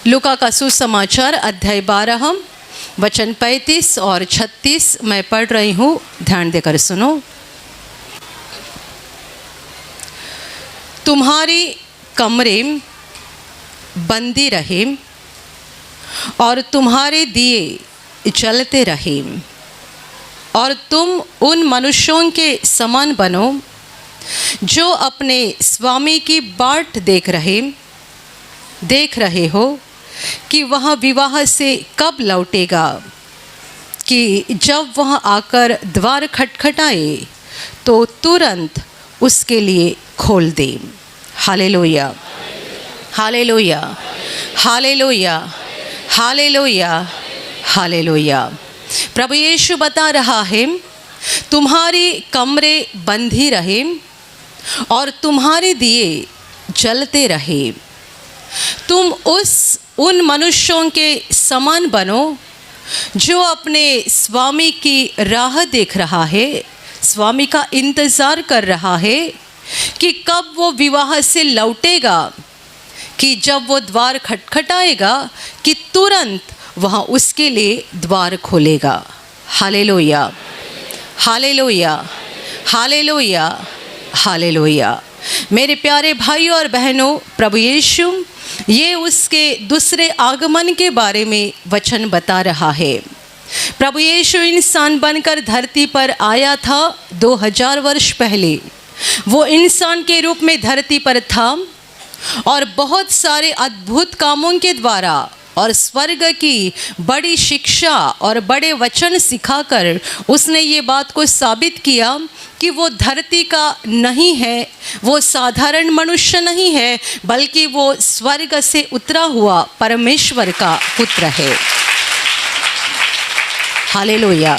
लूका का सुसमाचार अध्याय 12 वचन 35 और 36 मैं पढ़ रही हूँ, ध्यान देकर सुनो। तुम्हारी कमरे बंदी रहे और तुम्हारे दिए जलते रहे और तुम उन मनुष्यों के समान बनो जो अपने स्वामी की बाट देख रहे हो कि वह विवाह से कब लौटेगा, कि जब वह आकर द्वार खटखटाए तो तुरंत उसके लिए खोल दे। Hallelujah, hallelujah, hallelujah, hallelujah, hallelujah. प्रभु यीशु बता रहा है, तुम्हारी कमरे बंधी रहे और तुम्हारे दिए जलते रहे। तुम उन मनुष्यों के समान बनो जो अपने स्वामी की राह देख रहा है, स्वामी का इंतज़ार कर रहा है कि कब वो विवाह से लौटेगा, कि जब वो द्वार खटखटाएगा कि तुरंत वह उसके लिए द्वार खोलेगा। Hallelujah, hallelujah, hallelujah, hallelujah. मेरे प्यारे भाइयों और बहनों, प्रभु यीशु ये उसके दूसरे आगमन के बारे में वचन बता रहा है। प्रभु यीशु इंसान बनकर धरती पर आया था 2000 वर्ष पहले। वो इंसान के रूप में धरती पर था और बहुत सारे अद्भुत कामों के द्वारा और स्वर्ग की बड़ी शिक्षा और बड़े वचन सिखाकर उसने ये बात को साबित किया कि वो धरती का नहीं है, वो साधारण मनुष्य नहीं है, बल्कि वो स्वर्ग से उतरा हुआ परमेश्वर का पुत्र है। Hallelujah,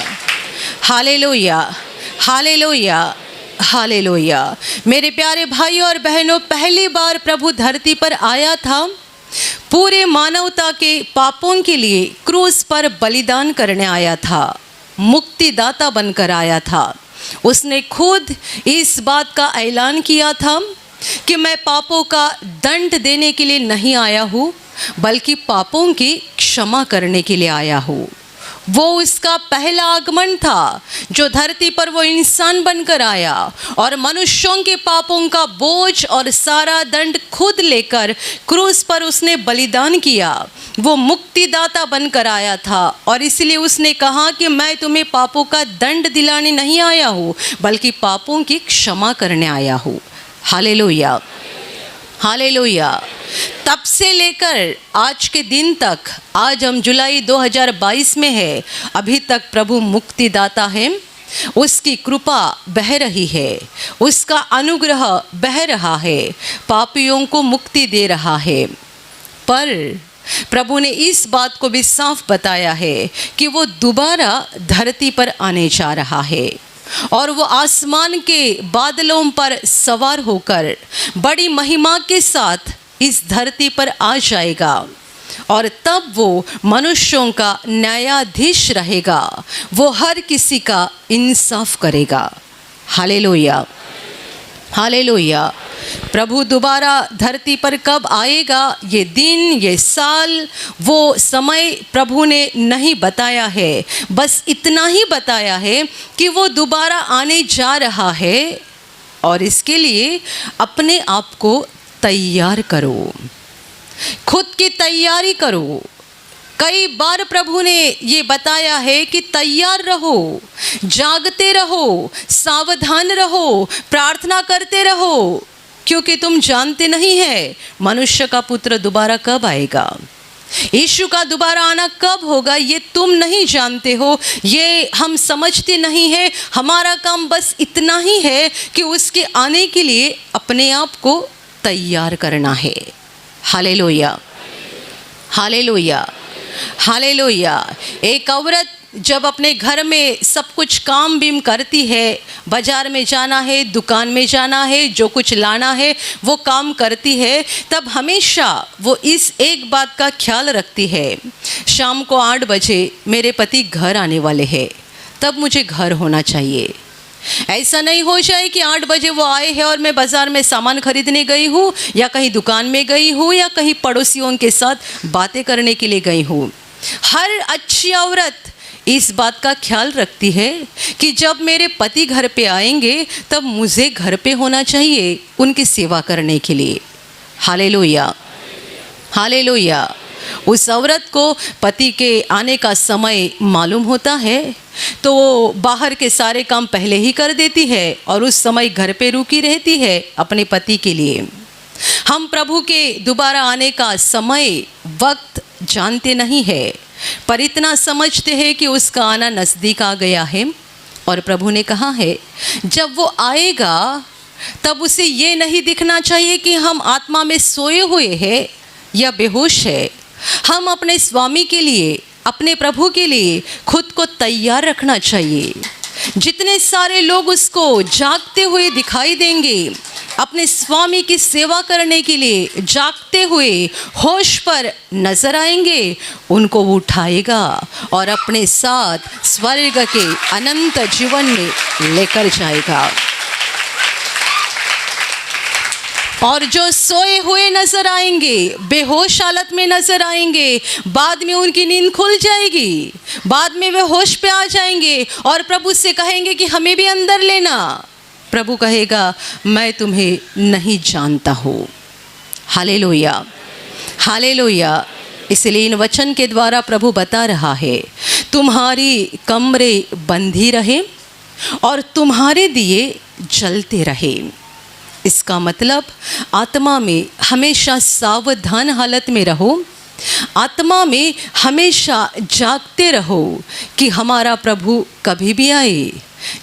hallelujah, hallelujah, hallelujah. मेरे प्यारे भाइयों और बहनों, पहली बार प्रभु धरती पर आया था पूरे मानवता के पापों के लिए क्रूस पर बलिदान करने आया था, मुक्तिदाता बनकर आया था। उसने खुद इस बात का ऐलान किया था कि मैं पापों का दंड देने के लिए नहीं आया हूँ, बल्कि पापों की क्षमा करने के लिए आया हूँ। वो उसका पहला आगमन था जो धरती पर वो इंसान बनकर आया और मनुष्यों के पापों का बोझ और सारा दंड खुद लेकर क्रूस पर उसने बलिदान किया। वो मुक्तिदाता बनकर आया था और इसलिए उसने कहा कि मैं तुम्हें पापों का दंड दिलाने नहीं आया हूँ, बल्कि पापों की क्षमा करने आया हूँ। Hallelujah, hallelujah. तब से लेकर आज के दिन तक, आज हम जुलाई 2022 में है, अभी तक प्रभु मुक्तिदाता है। उसकी कृपा बह रही है, उसका अनुग्रह बह रहा है, पापियों को मुक्ति दे रहा है। पर प्रभु ने इस बात को भी साफ बताया है कि वो दोबारा धरती पर आने जा रहा है और वो आसमान के बादलों पर सवार होकर बड़ी महिमा के साथ इस धरती पर आ जाएगा और तब वो मनुष्यों का न्यायाधीश रहेगा। वो हर किसी का इंसाफ करेगा। Hallelujah, hallelujah. प्रभु दोबारा धरती पर कब आएगा, ये दिन, ये साल, वो समय प्रभु ने नहीं बताया है। बस इतना ही बताया है कि वो दोबारा आने जा रहा है और इसके लिए अपने आप को तैयार करो, खुद की तैयारी करो। कई बार प्रभु ने ये बताया है कि तैयार रहो, जागते रहो, सावधान रहो, प्रार्थना करते रहो, क्योंकि तुम जानते नहीं है मनुष्य का पुत्र दोबारा कब आएगा। यीशु का दोबारा आना कब होगा ये तुम नहीं जानते हो, ये हम समझते नहीं है। हमारा काम बस इतना ही है कि उसके आने के लिए अपने आप को तैयार करना है। Hallelujah, hallelujah, hallelujah. एक औरत जब अपने घर में सब कुछ काम बीम करती है, बाजार में जाना है, दुकान में जाना है, जो कुछ लाना है वो काम करती है, तब हमेशा वो इस एक बात का ख्याल रखती है, शाम को 8 बजे मेरे पति घर आने वाले हैं, तब मुझे घर होना चाहिए। ऐसा नहीं हो जाए कि 8 बजे वो आए हैं और मैं बाज़ार में सामान खरीदने गई हूँ या कहीं दुकान में गई हूँ या कहीं पड़ोसियों के साथ बातें करने के लिए गई हूँ। हर अच्छी औरत इस बात का ख्याल रखती है कि जब मेरे पति घर पे आएंगे तब मुझे घर पे होना चाहिए उनकी सेवा करने के लिए। Hallelujah, hallelujah. उस औरत को पति के आने का समय मालूम होता है तो वो बाहर के सारे काम पहले ही कर देती है और उस समय घर पे रुकी रहती है अपने पति के लिए। हम प्रभु के दोबारा आने का समय वक्त जानते नहीं है, पर इतना समझते हैं कि उसका आना नज़दीक आ गया है। और प्रभु ने कहा है जब वो आएगा तब उसे ये नहीं दिखना चाहिए कि हम आत्मा में सोए हुए हैं या बेहोश है। हम अपने स्वामी के लिए, अपने प्रभु के लिए खुद को तैयार रखना चाहिए। जितने सारे लोग उसको जागते हुए दिखाई देंगे, अपने स्वामी की सेवा करने के लिए जागते हुए होश पर नजर आएंगे, उनको वो उठाएगा और अपने साथ स्वर्ग के अनंत जीवन में लेकर जाएगा। और जो सोए हुए नजर आएंगे, बेहोश हालत में नजर आएंगे, बाद में उनकी नींद खुल जाएगी, बाद में वे होश पे आ जाएंगे और प्रभु से कहेंगे कि हमें भी अंदर लेना। प्रभु कहेगा मैं तुम्हें नहीं जानता हूँ। Hallelujah, hallelujah. इसलिए इन वचन के द्वारा प्रभु बता रहा है तुम्हारी कमरें बंधी रहे और तुम्हारे दिए जलते रहे। इसका मतलब आत्मा में हमेशा सावधान हालत में रहो, आत्मा में हमेशा जागते रहो कि हमारा प्रभु कभी भी आए,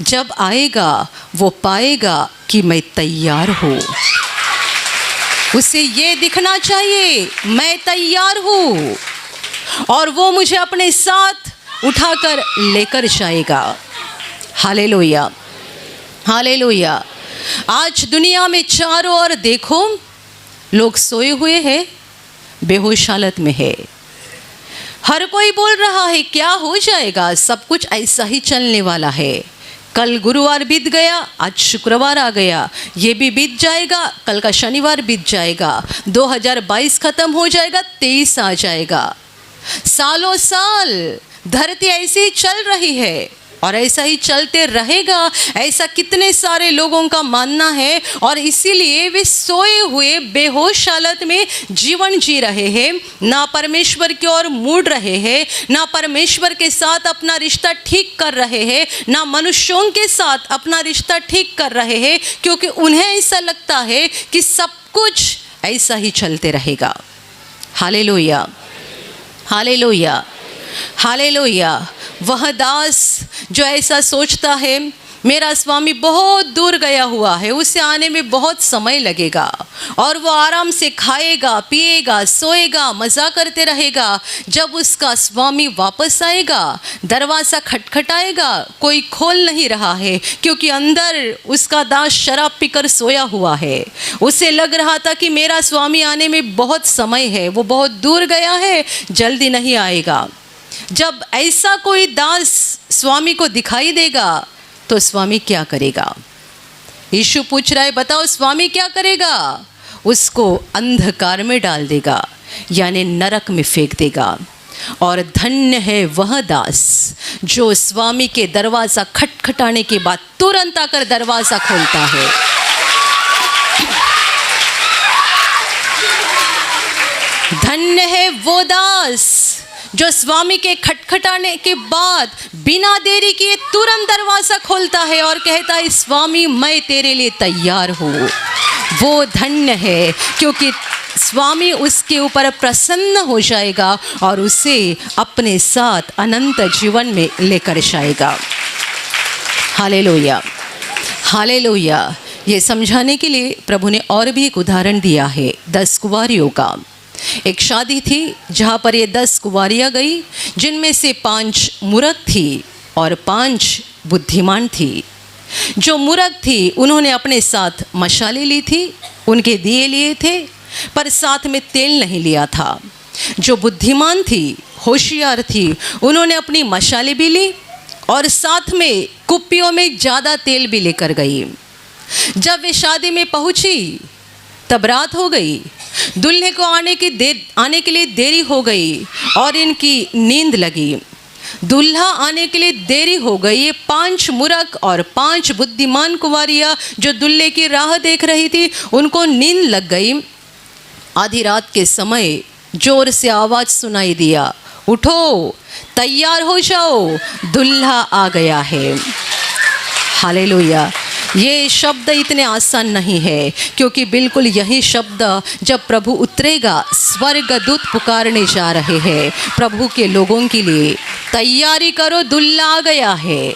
जब आएगा वो पाएगा कि मैं तैयार हूँ। उसे ये दिखना चाहिए मैं तैयार हूँ और वो मुझे अपने साथ उठाकर लेकर जाएगा। Hallelujah, hallelujah. आज दुनिया में चारों ओर देखो लोग सोए हुए हैं, बेहोश हालत में है। हर कोई बोल रहा है क्या हो जाएगा, सब कुछ ऐसा ही चलने वाला है। कल गुरुवार बीत गया, आज शुक्रवार आ गया, ये भी बीत जाएगा, कल का शनिवार बीत जाएगा, 2022 खत्म हो जाएगा, 23 आ जाएगा। सालों साल धरती ऐसे ही चल रही है और ऐसा ही चलते रहेगा, ऐसा कितने सारे लोगों का मानना है। और इसीलिए वे सोए हुए बेहोश हालत में जीवन जी रहे हैं, ना परमेश्वर की ओर मुड़ रहे हैं, ना परमेश्वर के साथ अपना रिश्ता ठीक कर रहे हैं, ना मनुष्यों के साथ अपना रिश्ता ठीक कर रहे हैं, क्योंकि उन्हें ऐसा लगता है कि सब कुछ ऐसा ही चलते रहेगा। Hallelujah, hallelujah, hallelujah. वह दास जो ऐसा सोचता है मेरा स्वामी बहुत दूर गया हुआ है, उसे आने में बहुत समय लगेगा और वो आराम से खाएगा, पिएगा, सोएगा, मज़ा करते रहेगा। जब उसका स्वामी वापस आएगा, दरवाज़ा खटखटाएगा, कोई खोल नहीं रहा है क्योंकि अंदर उसका दास शराब पीकर सोया हुआ है। उसे लग रहा था कि मेरा स्वामी आने में बहुत समय है, वो बहुत दूर गया है, जल्दी नहीं आएगा। जब ऐसा कोई दास स्वामी को दिखाई देगा तो स्वामी क्या करेगा? यीशु पूछ रहा है बताओ स्वामी क्या करेगा? उसको अंधकार में डाल देगा, यानी नरक में फेंक देगा। और धन्य है वह दास जो स्वामी के दरवाज़ा खटखटाने के बाद तुरंत आकर दरवाज़ा खोलता है। धन्य है वो दास जो स्वामी के खटखटाने के बाद बिना देरी किए तुरंत दरवाज़ा खोलता है और कहता है स्वामी मैं तेरे लिए तैयार हूँ। वो धन्य है क्योंकि स्वामी उसके ऊपर प्रसन्न हो जाएगा और उसे अपने साथ अनंत जीवन में लेकर जाएगा। Hallelujah, hallelujah. ये समझाने के लिए प्रभु ने और भी एक उदाहरण दिया है 10 कुंवारियों का। एक शादी थी जहाँ पर ये 10 कुंवारियाँ गई, जिनमें से 5 मूर्ख थी और 5 बुद्धिमान थी। जो मूर्ख थी उन्होंने अपने साथ मशालें ली थी, उनके दिए लिए थे, पर साथ में तेल नहीं लिया था। जो बुद्धिमान थी, होशियार थी, उन्होंने अपनी मशालें भी ली, और साथ में कुप्पियों में ज़्यादा तेल भी लेकर गई। जब वे शादी में पहुंची तब रात हो गई। दूल्हे को आने के लिए देरी हो गई और इनकी नींद लगी। दूल्हा आने के लिए देरी हो गई। ये 5 मूर्ख और 5 बुद्धिमान कुंवारियाँ जो दूल्हे की राह देख रही थी, उनको नींद लग गई। आधी रात के समय जोर से आवाज़ सुनाई दिया, उठो, तैयार हो जाओ, दूल्हा आ गया है। हालेलुया। ये शब्द इतने आसान नहीं है, क्योंकि बिल्कुल यही शब्द जब प्रभु उतरेगा, स्वर्गदूत पुकारने जा रहे हैं प्रभु के लोगों के लिए, तैयारी करो, दूल्हा आ गया है।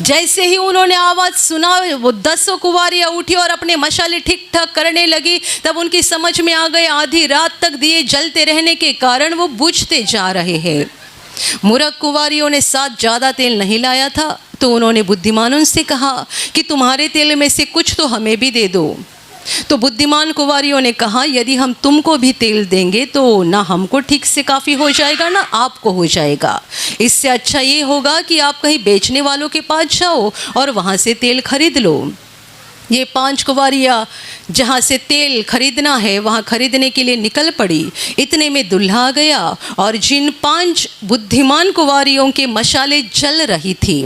जैसे ही उन्होंने आवाज़ सुना, वो 10 कुंवारियाँ उठी और अपने मशाले ठीक ठाक करने लगी। तब उनकी समझ में आ गए आधी रात तक दिए जलते रहने के कारण वो बुझते जा रहे हैं। मूर्ख कुंवारियों ने साथ ज़्यादा तेल नहीं लाया था, तो उन्होंने बुद्धिमानों से कहा कि तुम्हारे तेल में से कुछ तो हमें भी दे दो। तो बुद्धिमान कुंवारियों ने कहा, यदि हम तुमको भी तेल देंगे तो ना हमको ठीक से काफ़ी हो जाएगा, ना आपको हो जाएगा। इससे अच्छा ये होगा कि आप कहीं बेचने वालों के पास जाओ और वहाँ से तेल खरीद लो। ये 5 कुंवारियाँ जहाँ से तेल खरीदना है वहाँ खरीदने के लिए निकल पड़ी। इतने में दूल्हा आ गया और जिन 5 बुद्धिमान कुंवारियों के मशाले जल रही थी,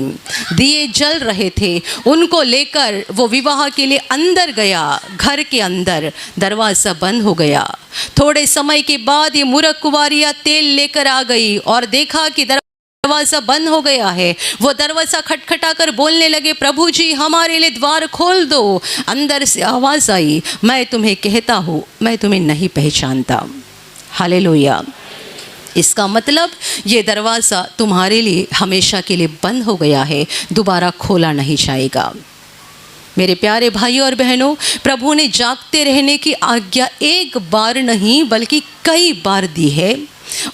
दिए जल रहे थे, उनको लेकर वो विवाह के लिए अंदर गया। घर के अंदर दरवाज़ा बंद हो गया। थोड़े समय के बाद ये मूर्ख कुंवारियाँ तेल लेकर आ गई और देखा कि दरवाज़ा बंद हो गया है। वो दरवाज़ा खटखटा कर बोलने लगे, प्रभु जी हमारे लिए द्वार खोल दो। अंदर से आवाज़ आई, मैं तुम्हें कहता हूँ, मैं तुम्हें नहीं पहचानता। हालेलुया। इसका मतलब ये दरवाज़ा तुम्हारे लिए हमेशा के लिए बंद हो गया है, दोबारा खोला नहीं जाएगा। मेरे प्यारे भाइयों और बहनों, प्रभु ने जागते रहने की आज्ञा एक बार नहीं बल्कि कई बार दी है।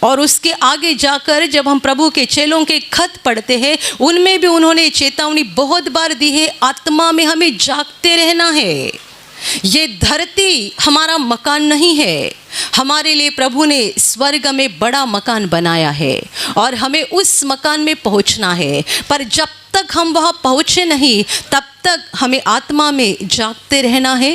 और उसके आगे जाकर जब हम प्रभु के चेलों के खत पढ़ते हैं, उनमें भी उन्होंने चेतावनी बहुत बार दी है, आत्मा में हमें जागते रहना है। ये धरती हमारा मकान नहीं है। हमारे लिए प्रभु ने स्वर्ग में बड़ा मकान बनाया है और हमें उस मकान में पहुंचना है। पर जब तक हम वहाँ पहुँचे नहीं, तब तक हमें आत्मा में जागते रहना है,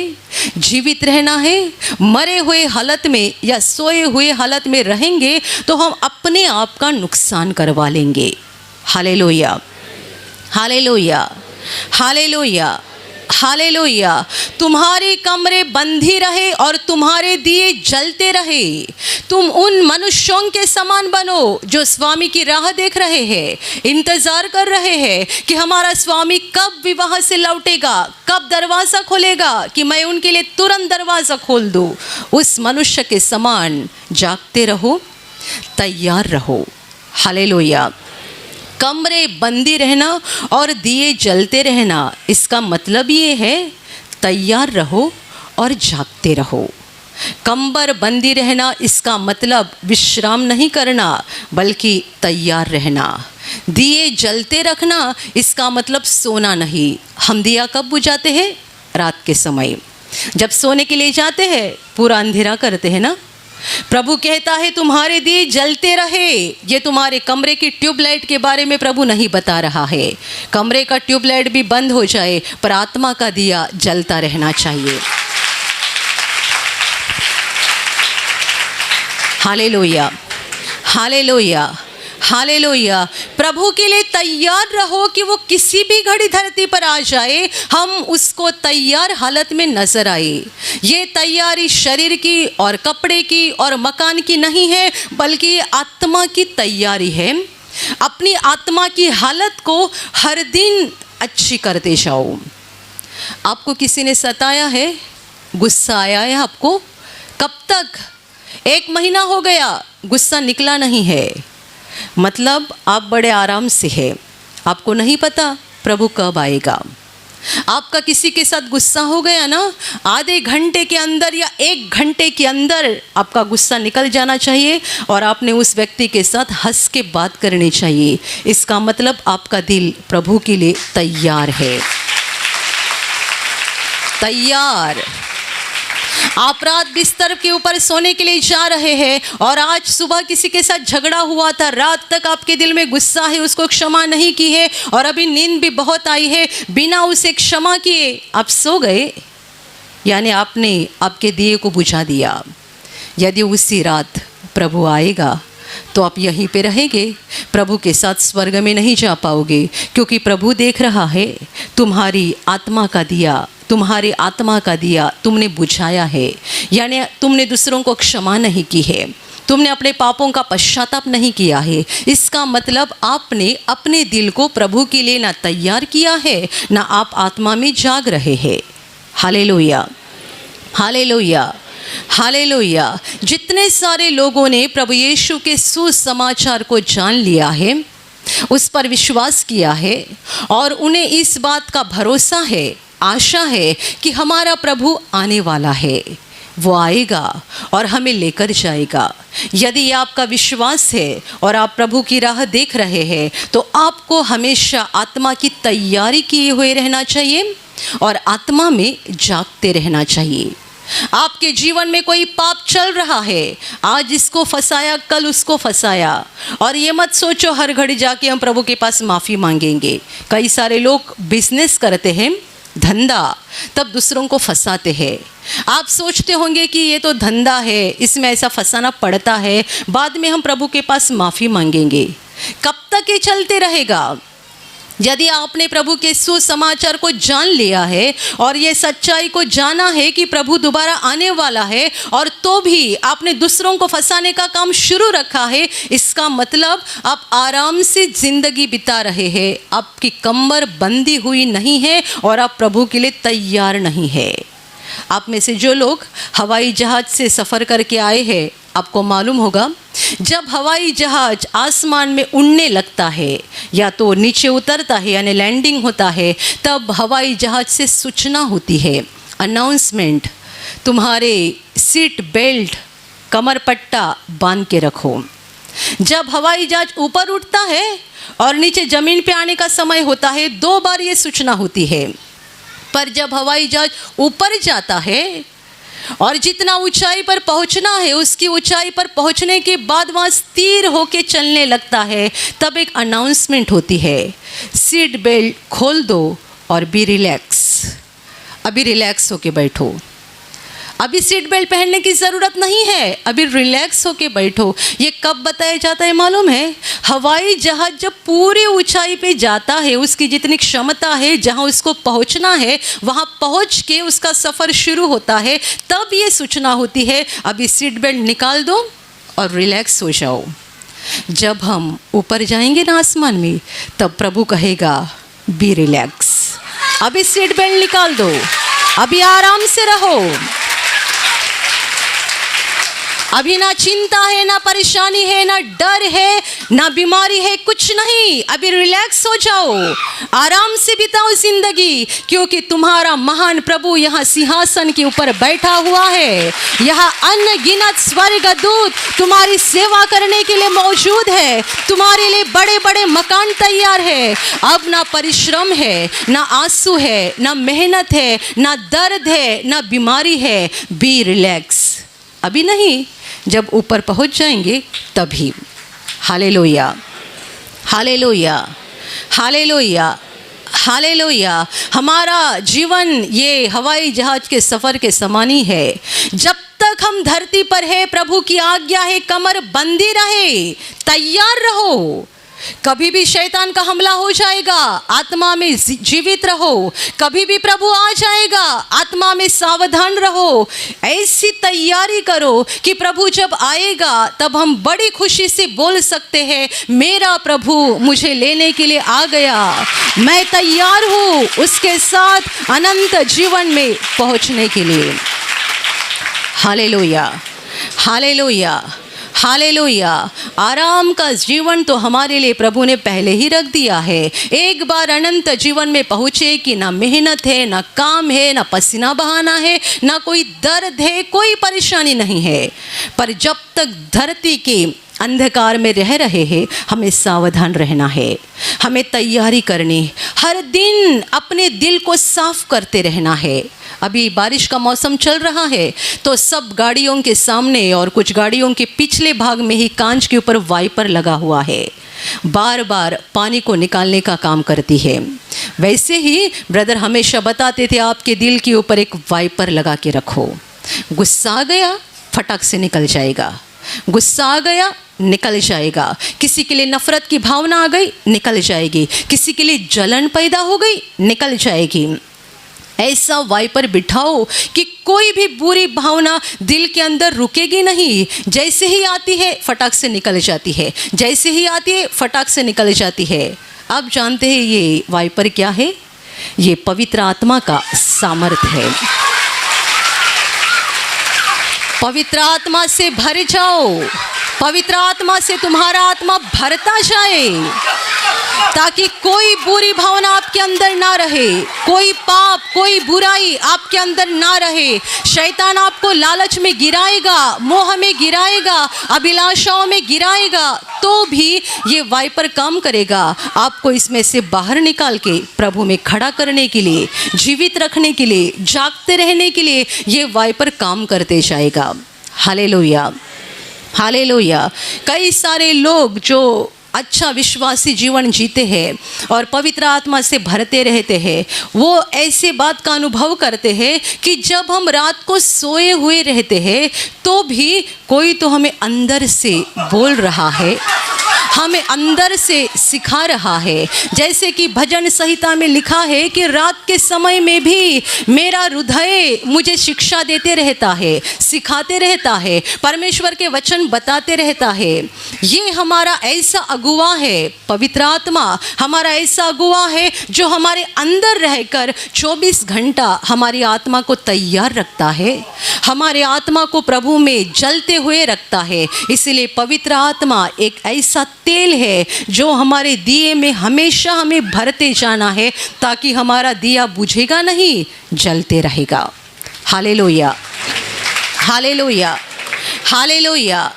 जीवित रहना है। मरे हुए हालत में या सोए हुए हालत में रहेंगे तो हम अपने आप का नुकसान करवा लेंगे। Hallelujah, hallelujah, hallelujah, hallelujah. तुम्हारे कमरे बंद ही रहे और तुम्हारे दिए जलते रहे। तुम उन मनुष्यों के समान बनो जो स्वामी की राह देख रहे हैं, इंतजार कर रहे हैं कि हमारा स्वामी कब विवाह से लौटेगा, कब दरवाज़ा खोलेगा कि मैं उनके लिए तुरंत दरवाज़ा खोल दूँ। उस मनुष्य के समान जागते रहो, तैयार रहो। हालेलुया। कमरे बंदी रहना और दिए जलते रहना, इसका मतलब ये है तैयार रहो और जागते रहो। कंबर बंदी रहना, इसका मतलब विश्राम नहीं करना बल्कि तैयार रहना। दिए जलते रखना, इसका मतलब सोना नहीं। हम दिया कब बुझाते हैं? रात के समय जब सोने के लिए जाते हैं, पूरा अंधेरा करते हैं ना। प्रभु कहता है तुम्हारे दिए जलते रहे। ये तुम्हारे कमरे की ट्यूबलाइट के बारे में प्रभु नहीं बता रहा है। कमरे का ट्यूबलाइट भी बंद हो जाए पर आत्मा का दिया जलता रहना चाहिए। Hallelujah, hallelujah, hallelujah. प्रभु के लिए तैयार रहो कि वो किसी भी घड़ी धरती पर आ जाए, हम उसको तैयार हालत में नजर आए। ये तैयारी शरीर की और कपड़े की और मकान की नहीं है बल्कि आत्मा की तैयारी है। अपनी आत्मा की हालत को हर दिन अच्छी करते जाओ। आपको किसी ने सताया है, गुस्सा आया है आपको, कब तक? 1 महीना हो गया, गुस्सा निकला नहीं है, मतलब आप बड़े आराम से हैं। आपको नहीं पता प्रभु कब आएगा। आपका किसी के साथ गुस्सा हो गया ना, आधे घंटे के अंदर या 1 घंटे के अंदर आपका गुस्सा निकल जाना चाहिए और आपने उस व्यक्ति के साथ हंस के बात करनी चाहिए। इसका मतलब आपका दिल प्रभु के लिए तैयार है, तैयार। आप रात बिस्तर के ऊपर सोने के लिए जा रहे हैं और आज सुबह किसी के साथ झगड़ा हुआ था, रात तक आपके दिल में गुस्सा है, उसको क्षमा नहीं की है और अभी नींद भी बहुत आई है, बिना उसे क्षमा किए आप सो गए, यानी आपने आपके दिए को बुझा दिया। यदि उसी रात प्रभु आएगा तो आप यहीं पे रहेंगे, प्रभु के साथ स्वर्ग में नहीं जा पाओगे, क्योंकि प्रभु देख रहा है तुम्हारी आत्मा का दिया, तुम्हारी आत्मा का दिया तुमने बुझाया है, यानी तुमने दूसरों को क्षमा नहीं की है, तुमने अपने पापों का पश्चाताप नहीं किया है। इसका मतलब आपने अपने दिल को प्रभु के लिए ना तैयार किया है, ना आप आत्मा में जाग रहे हैं। Hallelujah, hallelujah, hallelujah. जितने सारे लोगों ने प्रभु यीशु के सुसमाचार को जान लिया है, उस पर विश्वास किया है और उन्हें इस बात का भरोसा है, आशा है कि हमारा प्रभु आने वाला है, वो आएगा और हमें लेकर जाएगा। यदि आपका विश्वास है और आप प्रभु की राह देख रहे हैं तो आपको हमेशा आत्मा की तैयारी किए हुए रहना चाहिए और आत्मा में जागते रहना चाहिए। आपके जीवन में कोई पाप चल रहा है, आज इसको फंसाया कल उसको फंसाया, और ये मत सोचो हर घड़ी जाके हम प्रभु के पास माफ़ी मांगेंगे। कई सारे लोग बिजनेस करते हैं, धंधा, तब दूसरों को फंसाते हैं। आप सोचते होंगे कि ये तो धंधा है, इसमें ऐसा फंसाना पड़ता है, बाद में हम प्रभु के पास माफ़ी मांगेंगे। कब तक ये चलते रहेगा? यदि आपने प्रभु के सुसमाचार को जान लिया है और ये सच्चाई को जाना है कि प्रभु दोबारा आने वाला है, और तो भी आपने दूसरों को फंसाने का काम शुरू रखा है, इसका मतलब आप आराम से ज़िंदगी बिता रहे हैं, आपकी कमर बंधी हुई नहीं है और आप प्रभु के लिए तैयार नहीं है। आप में से जो लोग हवाई जहाज़ से सफ़र करके आए हैं, आपको मालूम होगा जब हवाई जहाज़ आसमान में उड़ने लगता है या तो नीचे उतरता है यानी लैंडिंग होता है, तब हवाई जहाज़ से सूचना होती है, अनाउंसमेंट, तुम्हारे सीट बेल्ट कमर पट्टा बांध के रखो। जब हवाई जहाज़ ऊपर उठता है और नीचे ज़मीन पे आने का समय होता है, 2 बार ये सूचना होती है। पर जब हवाई जहाज़ ऊपर जाता है और जितना ऊंचाई पर पहुंचना है उसकी ऊंचाई पर पहुंचने के बाद वहाँ स्थिर होके चलने लगता है, तब एक अनाउंसमेंट होती है, सीट बेल्ट खोल दो और बी रिलैक्स। अभी रिलैक्स होके बैठो, अभी सीट बेल्ट पहनने की ज़रूरत नहीं है, अभी रिलैक्स होके बैठो। ये कब बताया जाता है मालूम है? हवाई जहाज़ जब पूरी ऊंचाई पे जाता है, उसकी जितनी क्षमता है, जहां उसको पहुंचना है वहां पहुंच के उसका सफ़र शुरू होता है, तब ये सूचना होती है अभी सीट बेल्ट निकाल दो और रिलैक्स हो जाओ। जब हम ऊपर जाएंगे ना आसमान में, तब प्रभु कहेगा बी रिलैक्स, अभी सीट बेल्ट निकाल दो, अभी आराम से रहो, अभी ना चिंता है, ना परेशानी है, ना डर है, ना बीमारी है, कुछ नहीं, अभी रिलैक्स हो जाओ, आराम से बिताओ जिंदगी, क्योंकि तुम्हारा महान प्रभु यहाँ सिंहासन के ऊपर बैठा हुआ है। यहाँ अनगिनत स्वर्गदूत तुम्हारी सेवा करने के लिए मौजूद है, तुम्हारे लिए बड़े बड़े मकान तैयार है। अब ना परिश्रम है, ना आंसू है, ना मेहनत है, ना दर्द है, ना बीमारी है। बी रिलैक्स, अभी नहीं, जब ऊपर पहुंच जाएंगे तभी। Hallelujah, hallelujah, hallelujah, hallelujah. हमारा जीवन ये हवाई जहाज के सफ़र के समान ही है। जब तक हम धरती पर है, प्रभु की आज्ञा है कमर बंधी रहे, तैयार रहो। कभी भी शैतान का हमला हो जाएगा, आत्मा में जीवित रहो। कभी भी प्रभु आ जाएगा, आत्मा में सावधान रहो। ऐसी तैयारी करो कि प्रभु जब आएगा तब हम बड़ी खुशी से बोल सकते हैं, मेरा प्रभु मुझे लेने के लिए आ गया, मैं तैयार हूँ उसके साथ अनंत जीवन में पहुँचने के लिए। Hallelujah, hallelujah, hallelujah. आराम का जीवन तो हमारे लिए प्रभु ने पहले ही रख दिया है। एक बार अनंत जीवन में पहुँचे कि ना मेहनत है, ना काम है, ना पसीना बहाना है, ना कोई दर्द है, कोई परेशानी नहीं है। पर जब तक धरती के अंधकार में रह रहे हैं, हमें सावधान रहना है, हमें तैयारी करनी, हर दिन अपने दिल को साफ करते रहना है। अभी बारिश का मौसम चल रहा है तो सब गाड़ियों के सामने और कुछ गाड़ियों के पिछले भाग में ही कांच के ऊपर वाइपर लगा हुआ है, बार बार पानी को निकालने का काम करती है। वैसे ही ब्रदर हमेशा बताते थे, आपके दिल के ऊपर एक वाइपर लगा के रखो, गुस्सा आ गया फटक से निकल जाएगा, गुस्सा आ गया निकल जाएगा, किसी के लिए नफरत की भावना आ गई निकल जाएगी, किसी के लिए जलन पैदा हो गई निकल जाएगी। ऐसा वाइपर बिठाओ कि कोई भी बुरी भावना दिल के अंदर रुकेगी नहीं, जैसे ही आती है फटाक से निकल जाती है, जैसे ही आती है फटाक से निकल जाती है। आप जानते हैं ये वाइपर क्या है? ये पवित्र आत्मा का सामर्थ्य है। पवित्र आत्मा से भर जाओ, पवित्र आत्मा से तुम्हारा आत्मा भरता जाए, ताकि कोई बुरी भावना आपके अंदर ना रहे, कोई पाप कोई बुराई आपके अंदर ना रहे। शैतान आपको लालच में गिराएगा, मोह में गिराएगा, अभिलाषाओं में गिराएगा, तो भी ये वाइपर काम करेगा आपको इसमें से बाहर निकाल के प्रभु में खड़ा करने के लिए, जीवित रखने के लिए, जागते रहने के लिए ये वाइपर काम करते जाएगा। Hallelujah, hallelujah. कई सारे लोग जो अच्छा विश्वासी जीवन जीते हैं और पवित्र आत्मा से भरते रहते हैं, वो ऐसे बात का अनुभव करते हैं कि जब हम रात को सोए हुए रहते हैं तो भी कोई तो हमें अंदर से बोल रहा है, हमें अंदर से सिखा रहा है। जैसे कि भजन संहिता में लिखा है कि रात के समय में भी मेरा हृदय मुझे शिक्षा देते रहता है, सिखाते रहता है, परमेश्वर के वचन बताते रहता है। ये हमारा ऐसा अगुवा है, पवित्र आत्मा हमारा ऐसा अगुवा है जो हमारे अंदर रहकर 24 घंटा हमारी आत्मा को तैयार रखता है, हमारे आत्मा को प्रभु में जलते हुए रखता है। इसलिए पवित्र आत्मा एक ऐसा तेल है जो हमारे दिए में हमेशा हमें भरते जाना है, ताकि हमारा दिया बुझेगा नहीं, जलते रहेगा। Hallelujah, hallelujah, hallelujah,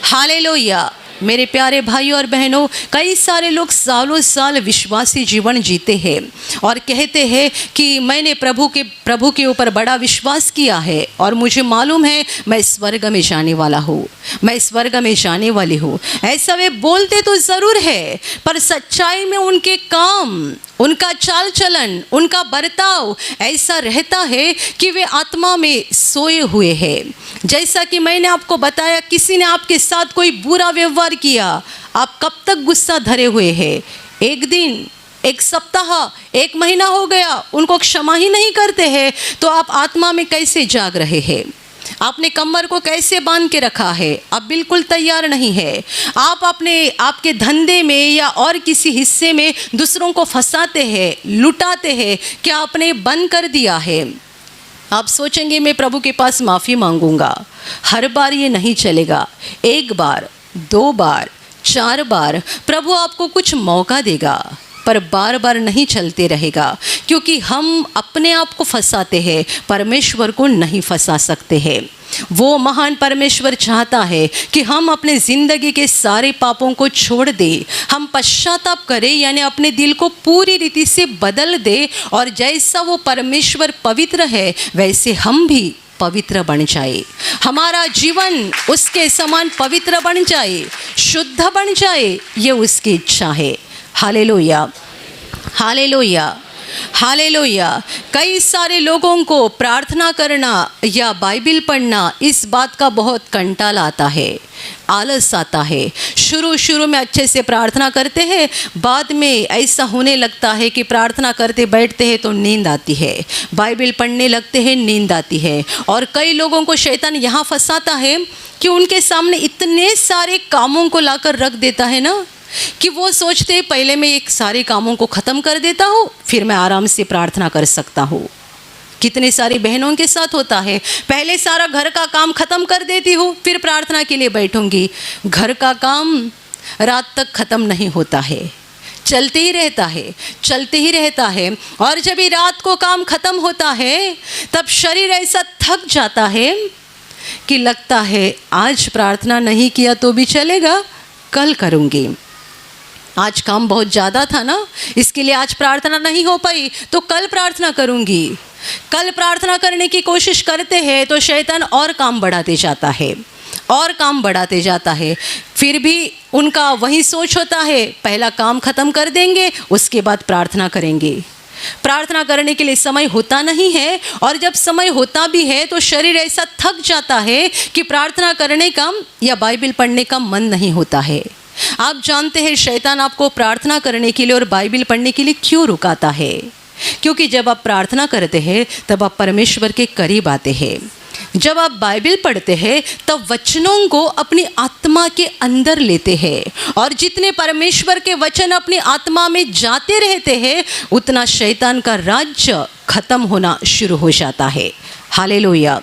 hallelujah. मेरे प्यारे भाइयों और बहनों, कई सारे लोग सालों साल विश्वासी जीवन जीते हैं और कहते हैं कि मैंने प्रभु के ऊपर बड़ा विश्वास किया है और मुझे मालूम है मैं स्वर्ग में जाने वाला हूँ, मैं स्वर्ग में जाने वाली हूँ। ऐसा वे बोलते तो ज़रूर है, पर सच्चाई में उनके काम, उनका चाल चलन, उनका बर्ताव ऐसा रहता है कि वे आत्मा में सोए हुए हैं। जैसा कि मैंने आपको बताया, किसी ने आपके साथ कोई बुरा व्यवहार किया, आप कब तक गुस्सा धरे हुए हैं? एक दिन, एक सप्ताह, एक महीना हो गया, उनको क्षमा ही नहीं करते हैं, तो आप आत्मा में कैसे जाग रहे हैं? आपने कमर को कैसे बांध के रखा है? आप बिल्कुल तैयार नहीं है। आप आपके धंधे में या और किसी हिस्से में दूसरों को फंसाते हैं, लुटाते हैं, क्या आपने बंद कर दिया है? आप सोचेंगे मैं प्रभु के पास माफ़ी मांगूंगा। हर बार ये नहीं चलेगा, एक बार, 2 बार, 4 बार प्रभु आपको कुछ मौका देगा, पर बार बार नहीं चलते रहेगा, क्योंकि हम अपने आप को फंसाते हैं, परमेश्वर को नहीं फंसा सकते हैं। वो महान परमेश्वर चाहता है कि हम अपने ज़िंदगी के सारे पापों को छोड़ दें, हम पश्चाताप करें, यानी अपने दिल को पूरी रीति से बदल दें, और जैसा वो परमेश्वर पवित्र है वैसे हम भी पवित्र बन जाए, हमारा जीवन उसके समान पवित्र बन जाए, शुद्ध बन जाए, ये उसकी इच्छा है। Hallelujah, hallelujah, hallelujah. कई सारे लोगों को प्रार्थना करना या बाइबिल पढ़ना इस बात का बहुत कंटाल आता है, आलस आता है। शुरू में अच्छे से प्रार्थना करते हैं, बाद में ऐसा होने लगता है कि प्रार्थना करते बैठते हैं तो नींद आती है, बाइबिल पढ़ने लगते हैं नींद आती है। और कई लोगों को शैतान यहाँ फंसाता है कि उनके सामने इतने सारे कामों को लाकर रख देता है ना, कि वो सोचते हैं पहले मैं एक सारे कामों को ख़त्म कर देता हूँ, फिर मैं आराम से प्रार्थना कर सकता हूँ। कितने सारी बहनों के साथ होता है, पहले सारा घर का काम ख़त्म कर देती हूँ, फिर प्रार्थना के लिए बैठूँगी। घर का काम रात तक ख़त्म नहीं होता है, चलते ही रहता है, चलते ही रहता है। और जब ये रात को काम ख़त्म होता है तब शरीर ऐसा थक जाता है कि लगता है आज प्रार्थना नहीं किया तो भी चलेगा, कल करूँगी, आज काम बहुत ज़्यादा था ना, इसके लिए आज प्रार्थना नहीं हो पाई तो कल प्रार्थना करूँगी। कल प्रार्थना करने की कोशिश करते हैं तो शैतान और काम बढ़ाते जाता है, और काम बढ़ाते जाता है। फिर भी उनका वही सोच होता है, पहला काम ख़त्म कर देंगे उसके बाद प्रार्थना करेंगे। प्रार्थना करने के लिए समय होता नहीं है, और जब समय होता भी है तो शरीर ऐसा थक जाता है कि प्रार्थना करने का या बाइबल पढ़ने का मन नहीं होता है। आप जानते हैं शैतान आपको प्रार्थना करने के लिए और बाइबल पढ़ने के लिए क्यों रुकाता है? क्योंकि जब आप प्रार्थना करते हैं तब आप परमेश्वर के करीब आते हैं। जब आप बाइबल पढ़ते हैं तब वचनों को अपनी आत्मा के अंदर लेते हैं, और जितने परमेश्वर के वचन अपनी आत्मा में जाते रहते हैं उतना शैतान का राज्य खत्म होना शुरू हो जाता है। Hallelujah,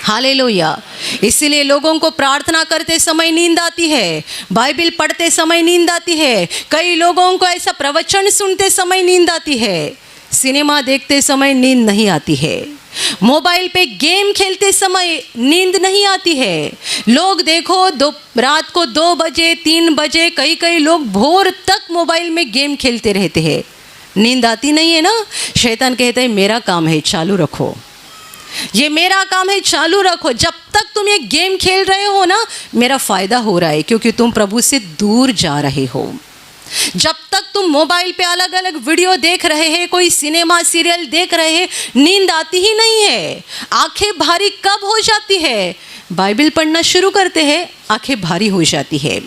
hallelujah. इसीलिए लोगों को प्रार्थना करते समय नींद आती है, बाइबल पढ़ते समय नींद आती है, कई लोगों को ऐसा प्रवचन सुनते समय नींद आती है, सिनेमा देखते समय नींद नहीं आती है, मोबाइल पे गेम खेलते समय नींद नहीं आती है। लोग देखो रात को 2 बजे 3 बजे कई लोग भोर तक मोबाइल में गेम खेलते रहते हैं, नींद आती नहीं है ना। शैतान कहता है मेरा काम है चालू रखो, ये मेरा काम है चालू रखो, जब तक तुम ये गेम खेल रहे हो ना मेरा फ़ायदा हो रहा है, क्योंकि तुम प्रभु से दूर जा रहे हो। जब तक तुम मोबाइल पे अलग अलग वीडियो देख रहे हैं, कोई सिनेमा सीरियल देख रहे हैं, नींद आती ही नहीं है। आंखें भारी कब हो जाती है? बाइबल पढ़ना शुरू करते हैं आंखें भारी हो जाती है,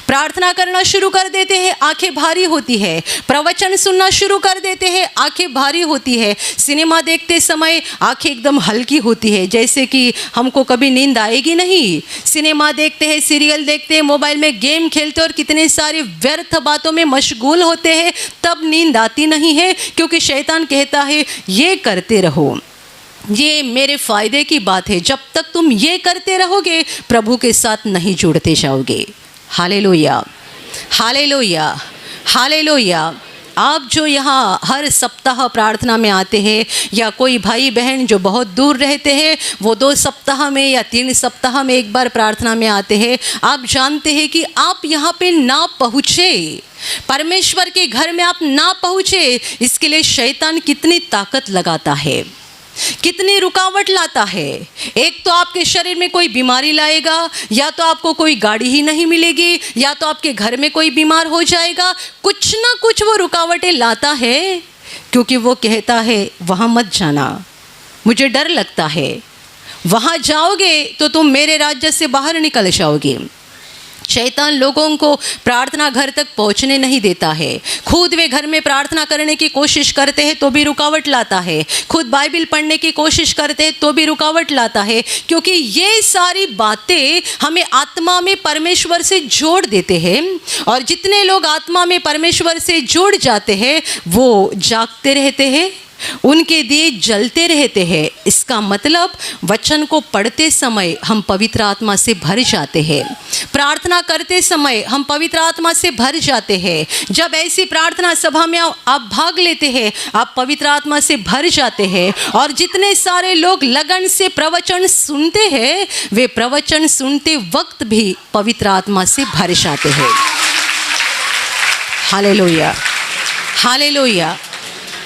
प्रार्थना करना शुरू कर देते हैं आंखें भारी होती है, प्रवचन सुनना शुरू कर देते हैं आंखें भारी होती है, सिनेमा देखते समय आंखें एकदम हल्की होती है, जैसे कि हमको कभी नींद आएगी नहीं। सिनेमा देखते हैं, सीरियल देखते हैं, मोबाइल में गेम खेलते और कितने सारे व्यर्थ बातों में मशगूल होते हैं, तब नींद आती नहीं है, क्योंकि शैतान कहता है ये करते रहो, ये मेरे फ़ायदे की बात है। जब तक तुम ये करते रहोगे प्रभु के साथ नहीं जुड़ते जाओगे। Hallelujah, hallelujah, hallelujah. आप जो यहाँ हर सप्ताह प्रार्थना में आते हैं, या कोई भाई बहन जो बहुत दूर रहते हैं वो 2 सप्ताह में या 3 सप्ताह में एक बार प्रार्थना में आते हैं, आप जानते हैं कि आप यहाँ पे ना पहुँचे, परमेश्वर के घर में आप ना पहुँचे, इसके लिए शैतान कितनी ताकत लगाता है, कितनी रुकावट लाता है। एक तो आपके शरीर में कोई बीमारी लाएगा, या तो आपको कोई गाड़ी ही नहीं मिलेगी, या तो आपके घर में कोई बीमार हो जाएगा, कुछ ना कुछ वो रुकावटें लाता है, क्योंकि वो कहता है वहाँ मत जाना, मुझे डर लगता है, वहाँ जाओगे तो तुम मेरे राज्य से बाहर निकल जाओगे। शैतान लोगों को प्रार्थना घर तक पहुंचने नहीं देता है। खुद वे घर में प्रार्थना करने की कोशिश करते हैं तो भी रुकावट लाता है, खुद बाइबल पढ़ने की कोशिश करते हैं तो भी रुकावट लाता है, क्योंकि ये सारी बातें हमें आत्मा में परमेश्वर से जोड़ देते हैं, और जितने लोग आत्मा में परमेश्वर से जुड़ जाते हैं वो जागते रहते हैं, उनके दिए जलते रहते हैं। इसका मतलब वचन को पढ़ते समय हम पवित्र आत्मा से भर जाते हैं, प्रार्थना करते समय हम पवित्र आत्मा से भर जाते हैं। जब ऐसी प्रार्थना सभा में आप भाग लेते हैं आप पवित्र आत्मा से भर जाते हैं, और जितने सारे लोग लगन से प्रवचन सुनते हैं वे प्रवचन सुनते वक्त भी पवित्र आत्मा से भर जाते हैं। Hallelujah, hallelujah,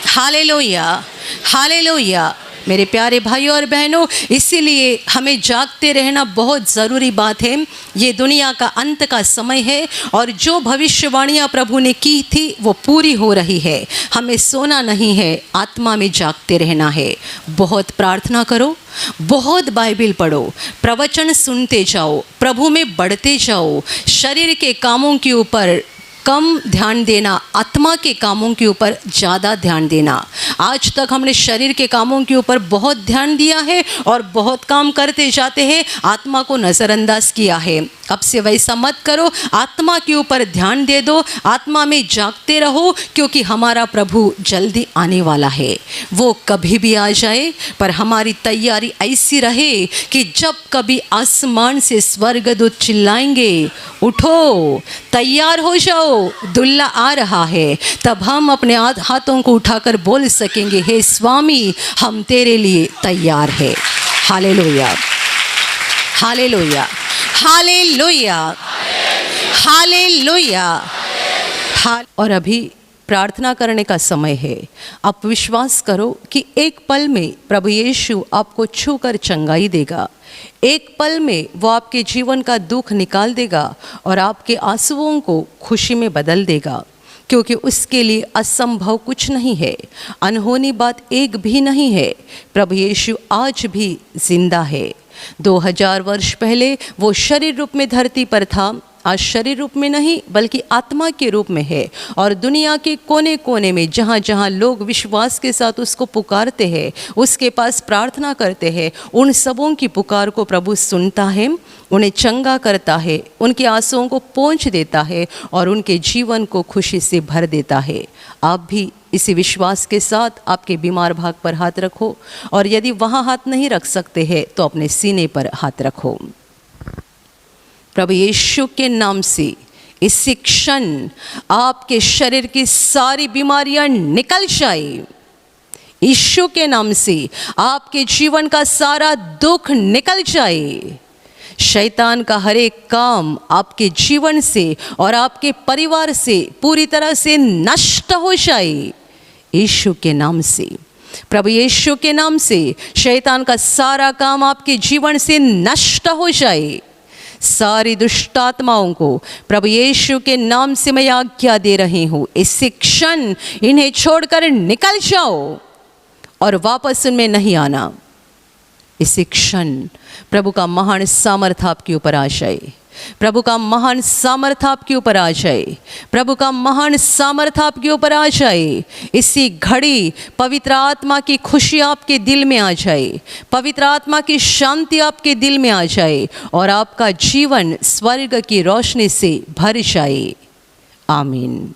hallelujah, hallelujah. मेरे प्यारे भाइयों और बहनों, इसीलिए हमें जागते रहना बहुत ज़रूरी बात है। ये दुनिया का अंत का समय है, और जो भविष्यवाणियाँ प्रभु ने की थी वो पूरी हो रही है। हमें सोना नहीं है, आत्मा में जागते रहना है। बहुत प्रार्थना करो, बहुत बाइबल पढ़ो, प्रवचन सुनते जाओ, प्रभु में बढ़ते जाओ। शरीर के कामों के ऊपर कम ध्यान देना, आत्मा के कामों के ऊपर ज़्यादा ध्यान देना। आज तक हमने शरीर के कामों के ऊपर बहुत ध्यान दिया है और बहुत काम करते जाते हैं, आत्मा को नज़रअंदाज किया है। अब से वैसा मत करो, आत्मा के ऊपर ध्यान दे दो, आत्मा में जागते रहो, क्योंकि हमारा प्रभु जल्दी आने वाला है। वो कभी भी आ जाए, पर हमारी तैयारी ऐसी रहे कि जब कभी आसमान से स्वर्गदूत चिल्लाएंगे उठो, तैयार हो जाओ, दुल्हा आ रहा है, तब हम अपने हाथों को उठाकर बोल सकेंगे हे स्वामी हम तेरे लिए तैयार है। Hallelujah, hallelujah, hallelujah, hallelujah. और अभी प्रार्थना करने का समय है। आप विश्वास करो कि एक पल में प्रभु यीशु आपको छूकर चंगाई देगा। एक पल में वो आपके जीवन का दुख निकाल देगा और आपके आंसुओं को खुशी में बदल देगा, क्योंकि उसके लिए असंभव कुछ नहीं है, अनहोनी बात एक भी नहीं है। प्रभु यीशु आज भी जिंदा है। 2000 वर्ष पहले वो शरीर रूप में धरती पर था, आज शरीर रूप में नहीं बल्कि आत्मा के रूप में है। और दुनिया के कोने कोने में जहाँ जहाँ लोग विश्वास के साथ उसको पुकारते हैं, उसके पास प्रार्थना करते हैं, उन सबों की पुकार को प्रभु सुनता है, उन्हें चंगा करता है, उनके आंसुओं को पोंछ देता है और उनके जीवन को खुशी से भर देता है। आप भी इसी विश्वास के साथ आपके बीमार भाग पर हाथ रखो, और यदि वहाँ हाथ नहीं रख सकते हैं तो अपने सीने पर हाथ रखो। प्रभु यीशु के नाम से इसी क्षण आपके शरीर की सारी बीमारियां निकल जाए। यीशु के नाम से आपके जीवन का सारा दुख निकल जाए। शैतान का हर एक काम आपके जीवन से और आपके परिवार से पूरी तरह से नष्ट हो जाए। यीशु के नाम से, प्रभु यीशु के नाम से शैतान का सारा काम आपके जीवन से नष्ट हो जाए। सारी दुष्ट आत्माओं को प्रभु यीशु के नाम से मैं आज्ञा दे रही हूँ, इसी क्षण इन्हें छोड़कर निकल जाओ और वापस उनमें नहीं आना। इसी क्षण प्रभु का महान सामर्थ आपके ऊपर आ जाए। प्रभु का महान सामर्थ आपके ऊपर आ जाए। प्रभु का महान सामर्थ आपके ऊपर आ जाए। इसी घड़ी पवित्र आत्मा की खुशी आपके दिल में आ जाए, पवित्र आत्मा की शांति आपके दिल में आ जाए और आपका जीवन स्वर्ग की रोशनी से भर जाए। आमीन।